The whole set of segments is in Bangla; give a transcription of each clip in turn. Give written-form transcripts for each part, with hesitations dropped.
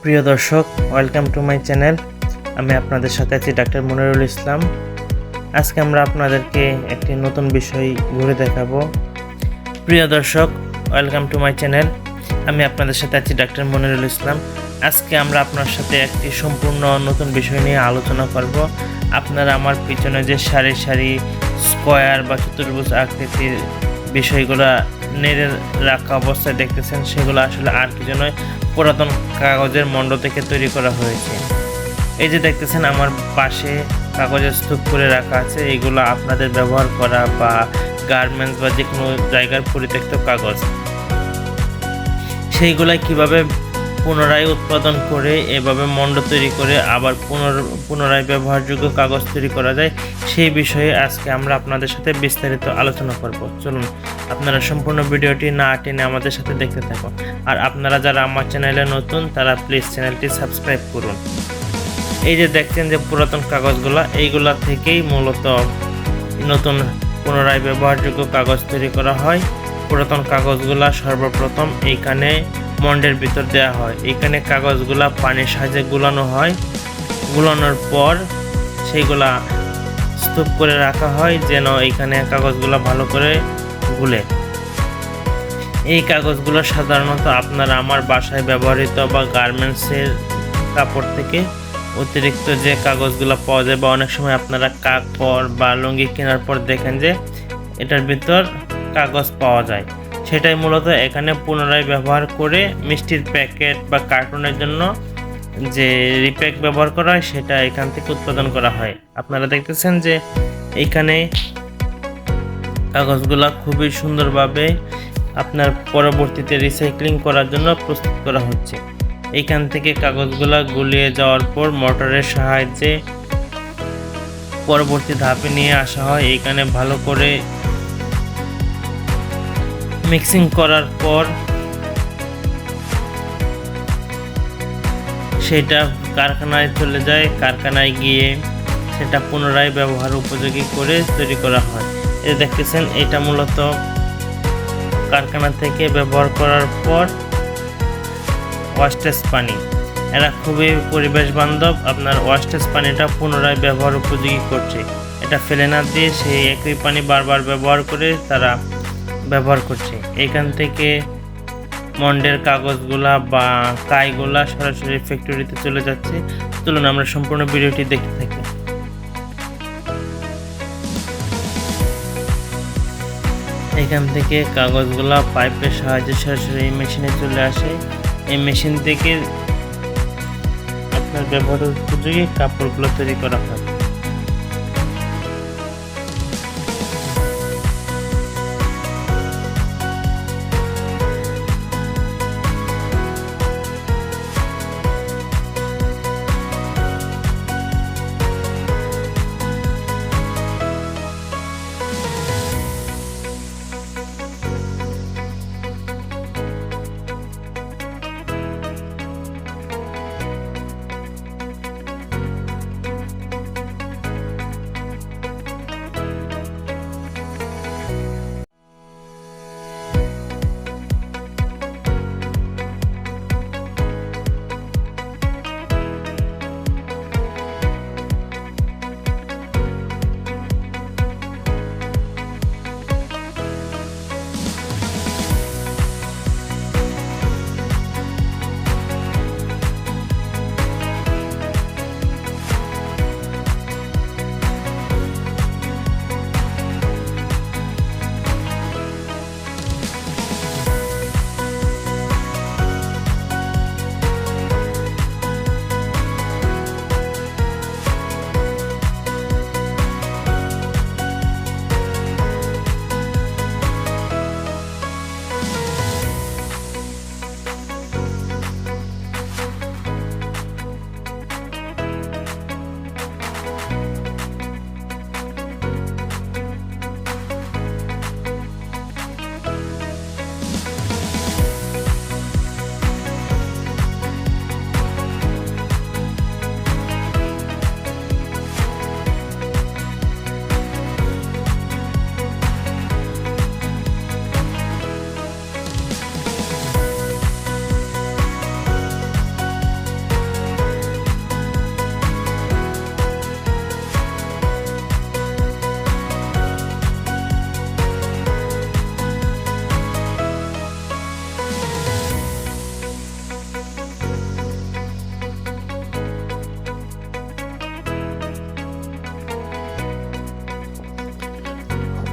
প্রিয় দর্শক, ওয়েলকাম টু মাই চ্যানেল। আমি আপনাদের সাথে আছি ডাক্তার মনিরুল ইসলাম। আজকে আমরা আপনাদেরকে একটি নতুন বিষয় ঘুরে দেখাবো। প্রিয় দর্শক, ওয়েলকাম টু মাই চ্যানেল। আমি আপনাদের সাথে আছি ডাক্তার মনিরুল ইসলাম। আজকে আমরা আপনার সাথে একটি সম্পূর্ণ নতুন বিষয় নিয়ে আলোচনা করব। আপনারা আমার পিছনে যে সারি সারি স্কোয়ার বা চতুর্ভুজ আকৃতির বিষয়গুলো নেড়ে রাখা অবস্থায় দেখতেছেন, সেগুলো আসলে আর কিছু নয়, পুরাতন কাগজের মণ্ড থেকে তৈরি করা হয়েছে। এই যে দেখতেছেন আমার পাশে কাগজের স্তূপ করে রাখা আছে, এগুলো আপনাদের ব্যবহার করা বা গার্মেন্টস বা যে কোনো জায়গার পরিত্যক্ত কাগজ, সেইগুলাই কিভাবে পুনরায় উৎপাদন করে এভাবে মণ্ড তৈরি করে আবার পুনরায় ব্যবহারযোগ্য কাগজ তৈরি করা যায়, সেই বিষয়ে আজকে আমরা আপনাদের সাথে বিস্তারিত আলোচনা করব। চলুন আপনারা সম্পূর্ণ ভিডিওটি না টেনে আমাদের সাথে দেখতে থাকুন। আর আপনারা যারা আমার চ্যানেলে নতুন, তারা প্লিজ চ্যানেলটি সাবস্ক্রাইব করুন। এই যে দেখছেন যে পুরাতন কাগজগুলো, এইগুলা থেকেই মূলত নতুন পুনরায় ব্যবহারযোগ্য কাগজ তৈরি করা হয়। পুরাতন কাগজগুলা সর্বপ্রথম এইখানে মন্ডের ভিতর দেওয়া হয়। এইখানে কাগজগুলা পানির সাহায্যে গুলানো হয়। গুলানোর পর সেইগুলা স্তূপ করে রাখা হয় যেন এইখানে কাগজগুলা ভালো করে গুলে। এই কাগজগুলো সাধারণত আপনারা আমার বাসায় ব্যবহৃত বা গার্মেন্টসের কাপড় থেকে অতিরিক্ত যে কাগজগুলো পাওয়া যায়, বা অনেক সময় আপনারা কাপড় বা লুঙ্গি কেনার পর দেখেন যে এটার ভিতর কাগজ পাওয়া যায়, সেটাই মূলত এখানে পুনরায় ব্যবহার করে মিষ্টির প্যাকেট বা কার্টুনের জন্য যে রিপ্যাক ব্যবহার করা হয়, সেটা এখান থেকে উৎপাদন করা হয়। আপনারা দেখতেছেন যে এইখানে কাগজগুলা খুবই সুন্দরভাবে আপনার পরবর্তীতে রিসাইক্লিং করার জন্য প্রস্তুত করা হচ্ছে। এইখান থেকে কাগজগুলা গুলিয়ে যাওয়ার পর মোটরের সাহায্যে পরবর্তী ধাপে নিয়ে আসা হয়। এইখানে ভালো করে মিক্সিং করার পর সেটা কারখানায় চলে যায়। কারখানায় গিয়ে সেটা পুনরায় ব্যবহার উপযোগী করে তৈরি করা হয়। এই দেখতেছেন, এটা মূলত কারখানা থেকে ব্যবহার করার পর ওয়াস্টেজ পানি, এরা খুবই পরিবেশ বান্ধব। আপনার ওয়াস্টেজ পানিটা পুনরায় ব্যবহার উপযোগী করছে, এটা ফেলে না দিয়ে সেই একই পানি বারবার ব্যবহার করে তারা ব্যবহার করছে। এখান থেকে মন্ডের কাগজগুলা বা কাইগুলা সরাসরি ফ্যাক্টরিতে চলে যাচ্ছে। চলুন আমরা সম্পূর্ণ ভিডিওটি দেখতে থাকি। এখান থেকে কাগজগুলা পাইপের সাহায্যে সরাসরি এই মেশিনে চলে আসে। এই মেশিন থেকে আপনার ব্যবহার উপযোগী কাপড়গুলো তৈরি করা হয়।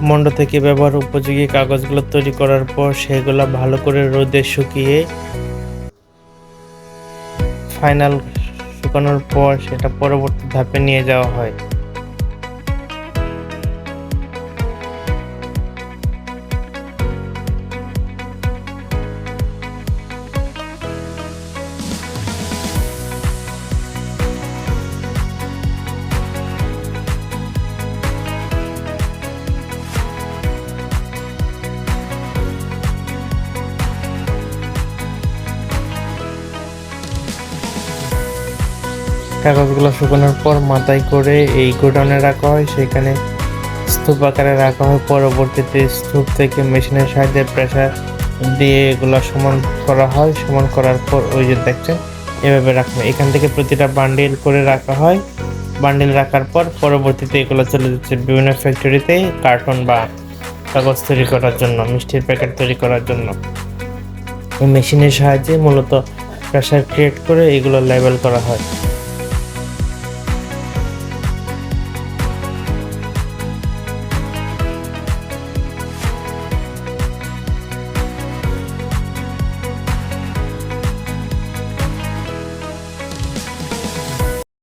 মণ্ড থেকে ব্যবহার উপযোগী কাগজগুলো তৈরি করার পর সেগুলো ভালো করে রোদে শুকিয়ে ফাইনাল শুকানোর পর সেটা পরবর্তী ধাপে নিয়ে যাওয়া হয়। কাগজগুলো শুকানোর পর মাথায় করে এই গোডাউনে রাখা হয়, সেখানে স্তূপ আকারে রাখা হয়। পরবর্তীতে স্তূপ থেকে মেশিনের সাহায্যে প্রেসার দিয়ে এগুলো সমান করা হয়। সমান করার পর ওই যে দেখছেন এভাবে রাখা হয়। এখান থেকে প্রতিটা বান্ডিল করে রাখা হয়। বান্ডিল রাখার পর পরবর্তীতে এগুলো চলে যাচ্ছে বিভিন্ন ফ্যাক্টরিতে কার্টন বা কাগজ তৈরি করার জন্য, মিষ্টির প্যাকেট তৈরি করার জন্য। এই মেশিনের সাহায্যে মূলত প্রেসার ক্রিয়েট করে এগুলো লেবেল করা হয়।